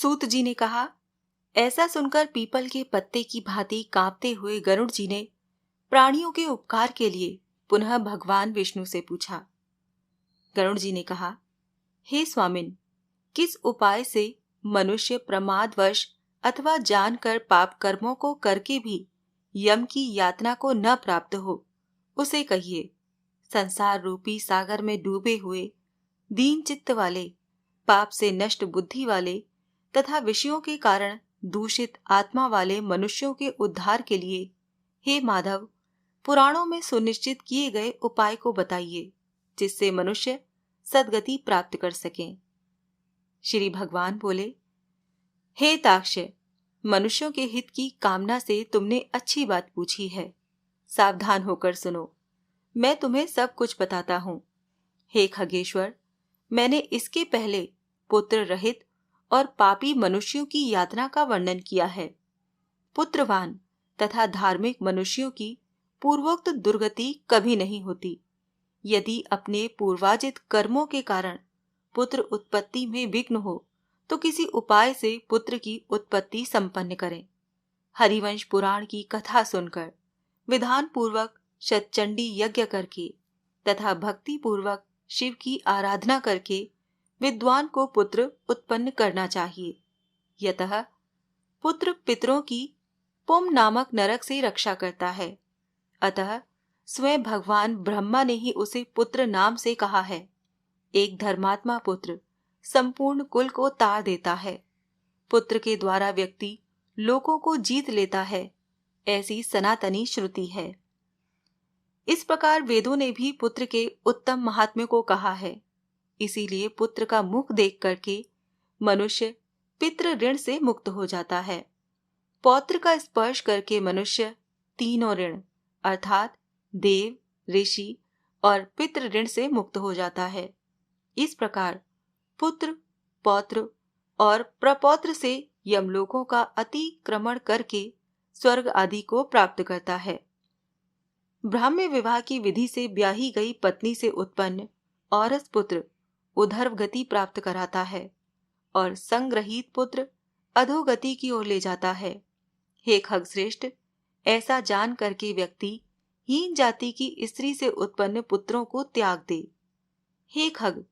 सूत जी ने कहा। ऐसा सुनकर पीपल के पत्ते की भांति कांपते हुए गरुड़ जी ने प्राणियों के उपकार के लिए पुनः भगवान विष्णु से पूछा। गरुड़ जी ने कहा, हे स्वामिन, किस उपाय से मनुष्य प्रमादवश अथवा जानकर पाप कर्मों को करके भी यम की यातना को न प्राप्त हो, उसे कहिए। संसार रूपी सागर में डूबे हुए दीन चित्त वाले, पाप से नष्ट बुद्धि वाले तथा विषयों के कारण दूषित आत्मा वाले मनुष्यों के उद्धार के लिए हे माधव, पुराणों में सुनिश्चित किए गए उपाय को बताइए, जिससे मनुष्य सद्गति प्राप्त कर सकें। श्री भगवान बोले, हे ताक्ष्य, मनुष्यों के हित की कामना से तुमने अच्छी बात पूछी है। सावधान होकर सुनो, मैं तुम्हें सब कुछ बताता हूँ। हे खगेश्वर, मैंने इसके पहले पुत्र रहित और पापी मनुष्यों की यातना का वर्णन किया है। पुत्रवान तथा धार्मिक मनुष्यों की पूर्वोक्त दुर्गति कभी नहीं होती। यदि अपने पूर्वाजित कर्मों के कारण पुत्र उत्पत्ति में विघ्न हो तो किसी उपाय से पुत्र की उत्पत्ति संपन्न करें। हरिवंश पुराण की कथा सुनकर, विधान पूर्वक शतचंडी यज्ञ करके तथा भक्ति पूर्वक शिव की आराधना करके विद्वान को पुत्र उत्पन्न करना चाहिए। यतः पुत्र पितरों की पुम नामक नरक से रक्षा करता है। अतः स्वयं भगवान ब्रह्मा ने ही उसे पुत्र नाम से कहा है। एक धर्मात्मा पुत्र संपूर्ण कुल को तार देता है। पुत्र के द्वारा व्यक्ति लोकों को जीत लेता है, ऐसी सनातनी श्रुति है। इस प्रकार वेदों ने भी पुत्र के उत्तम महात्म्य को कहा है। इसीलिए पुत्र का मुख देख करके मनुष्य पितृ ऋण से मुक्त हो जाता है। पौत्र का स्पर्श करके मनुष्य तीनों ऋण अर्थात देव, ऋषि और पितृ ऋण से मुक्त हो जाता है। इस प्रकार पुत्र, पौत्र और प्रपौत्र से यमलोकों का अतिक्रमण करके स्वर्ग आदि को प्राप्त करता है। ब्राह्म्य विवाह की विधि से ब्याही गई पत्नी से उत्पन्न औरस पुत्र उधर्व गति प्राप्त कराता है और संग्रहित पुत्र अधोगति की ओर ले जाता है। हे खगश्रेष्ठ, ऐसा जान करके व्यक्ति हीन जाति की स्त्री से उत्पन्न पुत्रों को त्याग दे। हे खग,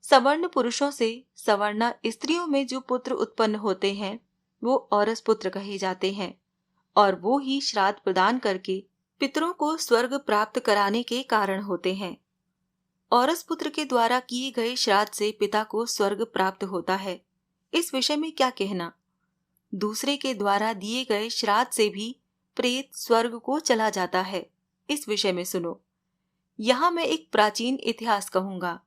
सवर्ण पुरुषों से सवर्णा स्त्रियों में जो पुत्र उत्पन्न होते हैं वो औरस पुत्र कहे जाते हैं और वो ही श्राद्ध प्रदान करके पितरों को स्वर्ग प्राप्त कराने के कारण होते हैं। औरस पुत्र के द्वारा किए गए श्राद्ध से पिता को स्वर्ग प्राप्त होता है। इस विषय में क्या कहना। दूसरे के द्वारा दिए गए श्राद्ध से भी प्रेत स्वर्ग को चला जाता है। इस विषय में सुनो। यहाँ मैं एक प्राचीन इतिहास कहूंगा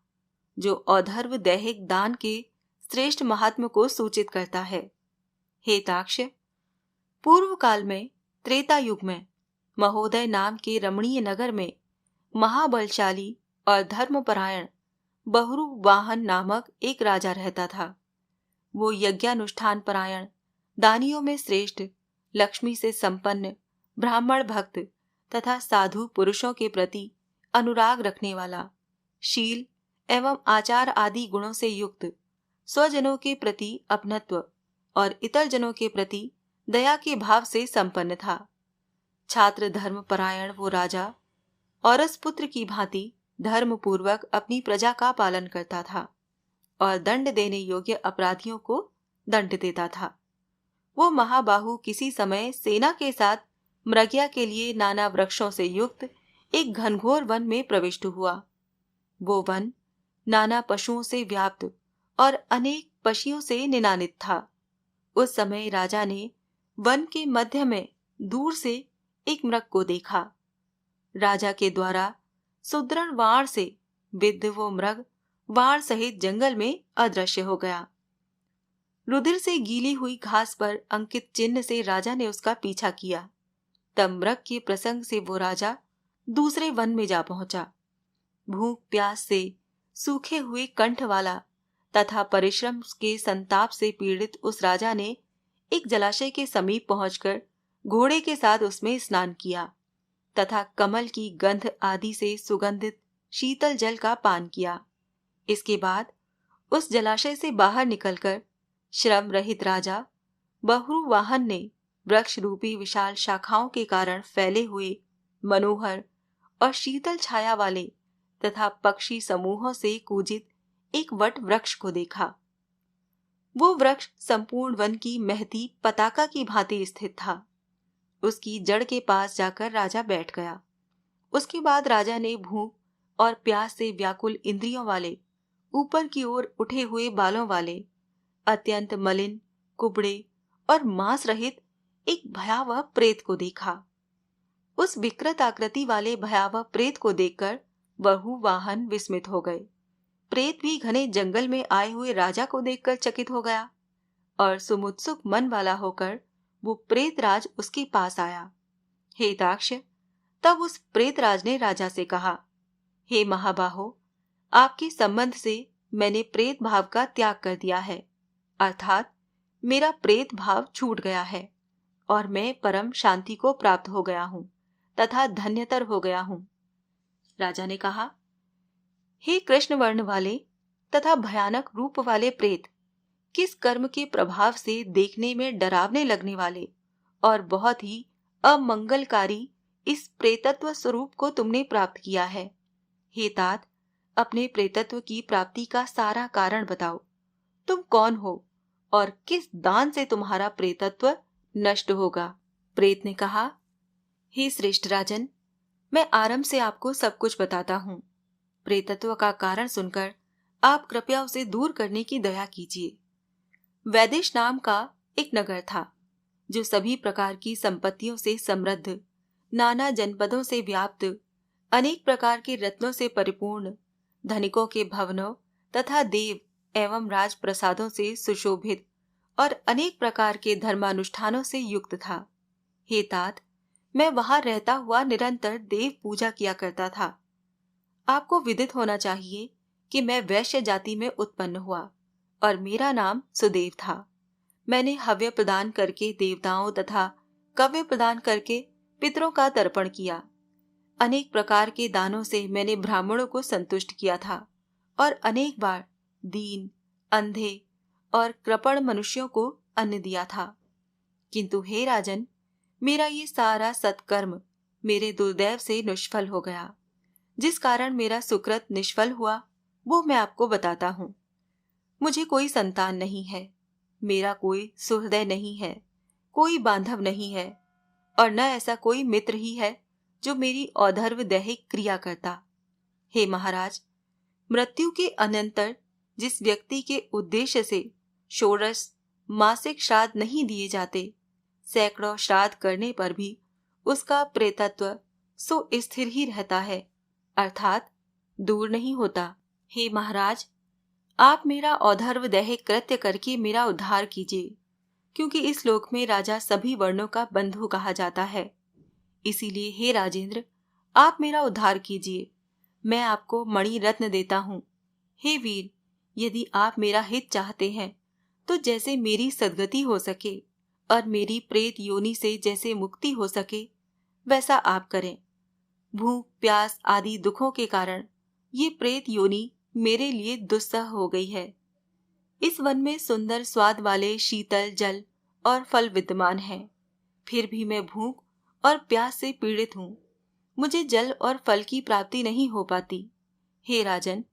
जो औधर्व दैहिक दान के श्रेष्ठ महात्म्य को सूचित करता है। हे ताक्ष्य, पूर्व काल में त्रेता युग में महोदय नाम के रमणीय नगर में महाबलशाली और धर्मपरायण बहुरु वाहन नामक एक राजा रहता था। वो यज्ञानुष्ठान परायण, दानियों में श्रेष्ठ, लक्ष्मी से संपन्न, ब्राह्मण भक्त तथा साधु पुरुषों के प्रति अनुराग रखने वाला, शील एवं आचार आदि गुणों से युक्त, स्वजनों के प्रति अपनत्व और इतर जनों के प्रति दया के भाव से संपन्न था। छात्र धर्म परायण वो राजा औरस पुत्र की भांति धर्म पूर्वक अपनी प्रजा का पालन करता था और दंड देने योग्य अपराधियों को दंड देता था। वो महाबाहु किसी समय सेना के साथ मृग्या के लिए नाना वृक्षों से युक्त एक घनघोर वन में प्रविष्ट हुआ। वो वन नाना पशुओं से व्याप्त और अनेक पक्षियों से निनानित था। उस समय राजा ने वन के मध्य में दूर से एक मृग को देखा। राजा के द्वारा सुदृढ़ वाण से विद्ध वो मृग वाण सहित जंगल में अदृश्य हो गया। रुधिर से गीली हुई घास पर अंकित चिन्ह से राजा ने उसका पीछा किया। तब मृग के प्रसंग से वो राजा दूसरे वन में जा पहुंचा। भूख प्यास से सूखे हुए कंठ वाला तथा परिश्रम के संताप से पीड़ित उस राजा ने एक जलाशय के समीप पहुंचकर घोड़े के साथ उसमें स्नान किया तथा कमल की गंध आदि से सुगंधित शीतल जल का पान किया। इसके बाद उस जलाशय से बाहर निकलकर श्रम रहित राजा बहुवाहन ने वृक्ष रूपी विशाल शाखाओं के कारण फैले हुए मनोहर और शीतल छाया वाले तथा पक्षी समूहों से कूजित एक वट वृक्ष को देखा। वो वृक्ष संपूर्ण वन की महती पताका की भांति स्थित था। उसकी जड़ के पास जाकर राजा बैठ गया। उसके बाद राजा ने भूख और प्यास से व्याकुल इंद्रियों वाले, ऊपर की ओर उठे हुए बालों वाले, अत्यंत मलिन, कुबड़े और मांस रहित एक भयावह प्रेत को देखा। उस विकृत आकृति वाले भयावह प्रेत को देखकर बहुवाहन विस्मित हो गए। प्रेत भी घने जंगल में आए हुए राजा को देखकर चकित हो गया और सुमुत्सुक मन वाला होकर वो प्रेतराज उसके पास आया। हे दाक्ष, तब उस प्रेतराज ने राजा से कहा, हे महाबाहो, आपके संबंध से मैंने प्रेत भाव का त्याग कर दिया है, अर्थात मेरा प्रेत भाव छूट गया है और मैं परम शांति को प्राप्त हो गया हूं तथा धन्यतर हो गया हूं। राजा ने कहा, हे कृष्ण वर्ण वाले तथा भयानक रूप वाले प्रेत, किस कर्म के प्रभाव से देखने में डरावने लगने वाले और बहुत ही अमंगलकारी इस प्रेतत्व स्वरूप को तुमने प्राप्त किया है। हे तात, अपने प्रेतत्व की प्राप्ति का सारा कारण बताओ। तुम कौन हो और किस दान से तुम्हारा प्रेतत्व नष्ट होगा? प्रेत ने कहा, हे श्रेष्ठ राजन, मैं आरंभ से आपको सब कुछ बताता हूँ। प्रेतत्व का कारण सुनकर आप कृपया उसे दूर करने की दया कीजिए। वैदेश नाम का एक नगर था जो सभी प्रकार की संपत्तियों से समृद्ध, नाना जनपदों से व्याप्त, अनेक प्रकार के रत्नों से परिपूर्ण, धनिकों के भवनों तथा देव एवं राज प्रसादों से सुशोभित और अनेक प्रकार के धर्मानुष्ठानों से युक्त था। हे तात, मैं वहां रहता हुआ निरंतर देव पूजा किया करता था। आपको विदित होना चाहिए कि मैं वैश्य जाति में उत्पन्न हुआ और मेरा नाम सुदेव था। मैंने हव्य प्रदान करके देवताओं तथा कव्य प्रदान करके पितरों का तर्पण किया। अनेक प्रकार के दानों से मैंने ब्राह्मणों को संतुष्ट किया था और अनेक बार दीन, अंधे और कृपण मनुष्यों को अन्न दिया था। किंतु हे राजन, मेरा ये सारा सत्कर्म मेरे दुर्दैव से निष्फल हो गया। जिस कारण मेरा सुकृत निष्फल हुआ वो मैं आपको बताता हूँ। मुझे कोई संतान नहीं है, मेरा कोई सुहृदय नहीं है, कोई बांधव नहीं है और न ऐसा कोई मित्र ही है जो मेरी औधर्व दैहिक क्रिया करता। हे महाराज, मृत्यु के अनंतर जिस व्यक्ति के उद्देश्य से षोडश मासिक श्राद्ध नहीं दिए जाते, सैकड़ों श्राद्ध करने पर भी उसका प्रेतत्व सो स्थिर ही रहता है, अर्थात दूर नहीं होता। हे महाराज, आप मेरा औधर्व दैहिक कृत्य करके मेरा उद्धार कीजिए, क्योंकि इस लोक में राजा सभी वर्णों का बंधु कहा जाता है। इसीलिए हे राजेंद्र, आप मेरा उद्धार कीजिए। मैं आपको मणि रत्न देता हूँ। हे वीर, यदि आप मेरा हित चाहते हैं तो जैसे मेरी सद्गति हो सके और मेरी प्रेत योनि से जैसे मुक्ति हो सके वैसा आप करें। भूख, प्यास आदि दुखों के कारण ये प्रेत योनि मेरे लिए दुस्सह हो गई है। इस वन में सुंदर स्वाद वाले शीतल जल और फल विद्यमान हैं, फिर भी मैं भूख और प्यास से पीड़ित हूँ। मुझे जल और फल की प्राप्ति नहीं हो पाती। हे राजन,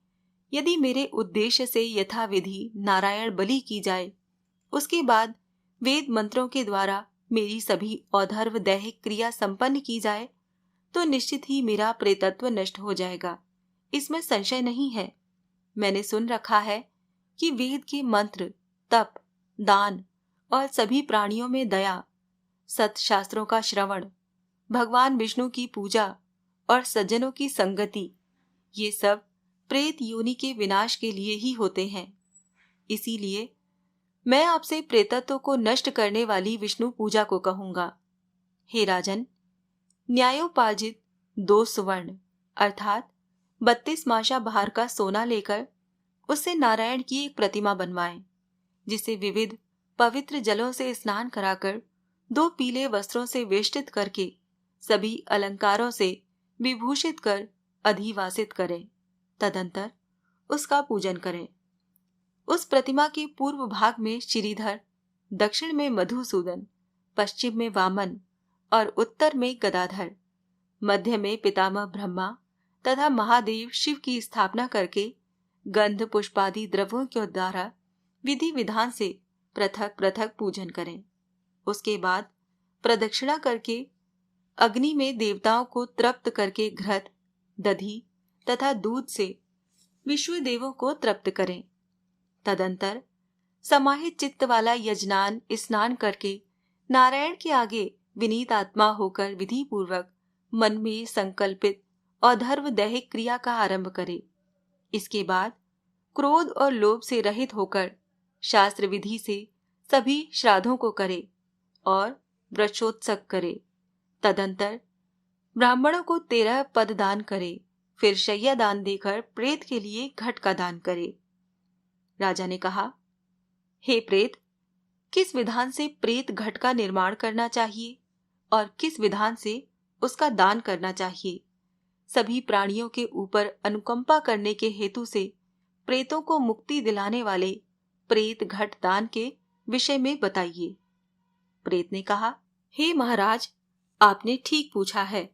यदि मेरे उद्देश्य से यथाविधि नारायण बलि की जाए, उसके बाद वेद मंत्रों के द्वारा मेरी सभी औधर्व दैहिक क्रिया संपन्न की जाए तो निश्चित ही मेरा प्रेतत्व नष्ट हो जाएगा, इसमें संशय नहीं है। मैंने सुन रखा है कि वेद के मंत्र, तप, दान और सभी प्राणियों में दया, सत शास्त्रों का श्रवण, भगवान विष्णु की पूजा और सज्जनों की संगति, ये सब प्रेत योनि के विनाश के लिए ही होते हैं। इसीलिए मैं आपसे प्रेतत्व को नष्ट करने वाली विष्णु पूजा को कहूंगा। हे राजन, न्यायोपार्जित 2 सुवर्ण अर्थात 32 माशा भार का सोना लेकर उससे नारायण की एक प्रतिमा बनवाएं, जिसे विविध पवित्र जलों से स्नान कराकर 2 पीले वस्त्रों से वेष्टित करके सभी अलंकारों से विभूषित कर अधिवासित करें। तदंतर उसका पूजन करें। उस प्रतिमा के पूर्व भाग में श्रीधर, दक्षिण में मधुसूदन, पश्चिम में वामन और उत्तर में गदाधर, मध्य में पितामह ब्रह्मा तथा महादेव शिव की स्थापना करके गंध पुष्पादि द्रव्यों के द्वारा विधि विधान से पृथक पृथक पूजन करें। उसके बाद प्रदक्षिणा करके अग्नि में देवताओं को तृप्त करके घृत, दधि तथा दूध से विश्व देवों को तृप्त करें। तदंतर समाहित चित्त वाला यजनान स्नान करके नारायण के आगे विनीत आत्मा होकर विधि पूर्वक मन में संकल्पित और धर्म दैहिक क्रिया का आरंभ करे। इसके बाद क्रोध और लोभ से रहित होकर शास्त्र विधि से सभी श्राद्धों को करे और वृक्षोत्सक करे। तदंतर ब्राह्मणों को 13 पद दान करे, फिर शैया दान देकर प्रेत के लिए घट का दान करे। राजा ने कहा, हे प्रेत, किस विधान से प्रेत घट का निर्माण करना चाहिए और किस विधान से उसका दान करना चाहिए? सभी प्राणियों के ऊपर अनुकंपा करने के हेतु से प्रेतों को मुक्ति दिलाने वाले प्रेत घट दान के विषय में बताइए। प्रेत ने कहा, हे महाराज, आपने ठीक पूछा है।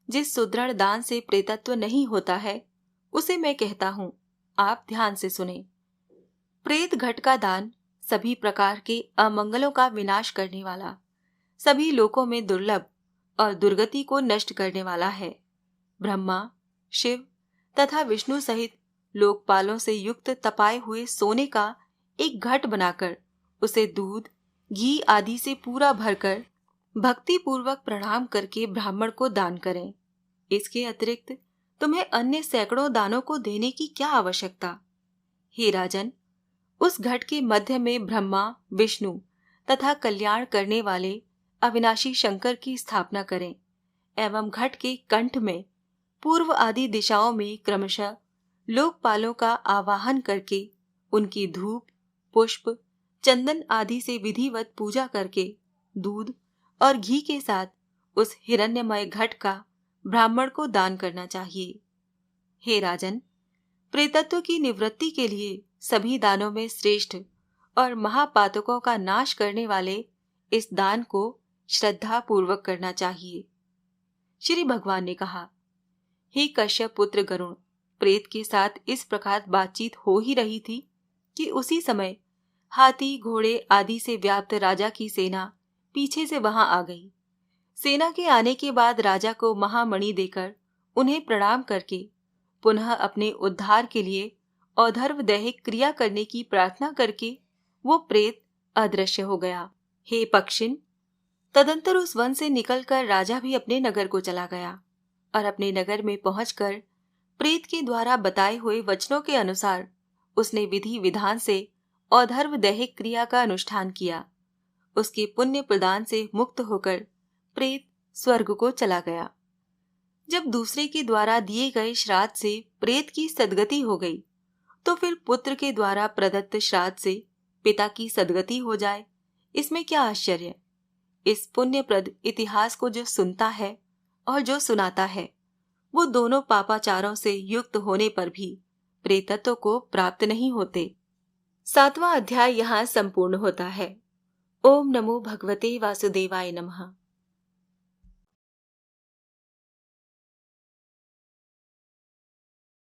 जिस सुदृढ़ दान से प्रेतत्व नहीं होता है उसे मैं कहता हूं, आप ध्यान से सुने। प्रेत घट का दान सभी प्रकार के अमंगलों का विनाश करने वाला, सभी लोकों में दुर्लभ और दुर्गति को नष्ट करने वाला है। ब्रह्मा, शिव तथा विष्णु सहित लोकपालों से युक्त तपाए हुए सोने का एक घट बनाकर उसे दूध, घी आदि से पूरा भरकर भक्ति पूर्वक प्रणाम करके ब्राह्मण को दान करें। इसके अतिरिक्त तुम्हें अन्य सैकड़ों दानों को देने की क्या आवश्यकता? हे राजन, उस घट के मध्य में ब्रह्मा, विष्णु तथा कल्याण करने वाले अविनाशी शंकर की स्थापना करें एवं घट के कंठ में पूर्व आदि दिशाओं में क्रमशः लोकपालों का आवाहन करके उनकी धूप, पुष्प, चंदन आदि से विधिवत पूजा करके दूध और घी के साथ उस हिरण्यमय घट का ब्राह्मण को दान करना चाहिए। हे राजन, प्रेतत्व की निवृत्ति के लिए सभी दानों में श्रेष्ठ और महापातकों का नाश करने वाले इस दान को श्रद्धा पूर्वक करना चाहिए। श्री भगवान ने कहा, हे कश्यप पुत्र गरुण, प्रेत के साथ इस प्रकार बातचीत हो ही रही थी कि उसी समय हाथी, घोड़े आदि से व्याप्त राजा की सेना पीछे से वहां आ गई। सेना के आने के बाद राजा को महामणि देकर उन्हें प्रणाम करके पुनः अपने उद्धार के लिए औधर्व दैहिक क्रिया करने की प्रार्थना करके वो प्रेत अदृश्य हो गया। हे पक्षिन, तदंतर उस वन से निकलकर राजा भी अपने नगर को चला गया और अपने नगर में पहुंचकर प्रेत के द्वारा बताए हुए वचनों के अनुसार उसने विधि विधान से औधर्व दैहिक क्रिया का अनुष्ठान किया। उसके पुण्य प्रदान से मुक्त होकर प्रेत स्वर्ग को चला गया। जब दूसरे के द्वारा दिए गए श्राद्ध से प्रेत की सद्गति हो गई, तो फिर पुत्र के द्वारा प्रदत्त श्राद्ध से पिता की सद्गति हो जाए, इसमें क्या आश्चर्य? इस पुण्यप्रद इतिहास को जो सुनता है और जो सुनाता है, वो दोनों पापाचारों से युक्त होने पर भी प्रेतत्व को प्राप्त नहीं होते। 7वां अध्याय यहाँ संपूर्ण होता है। ओम नमो भगवते वासुदेवाय नमः।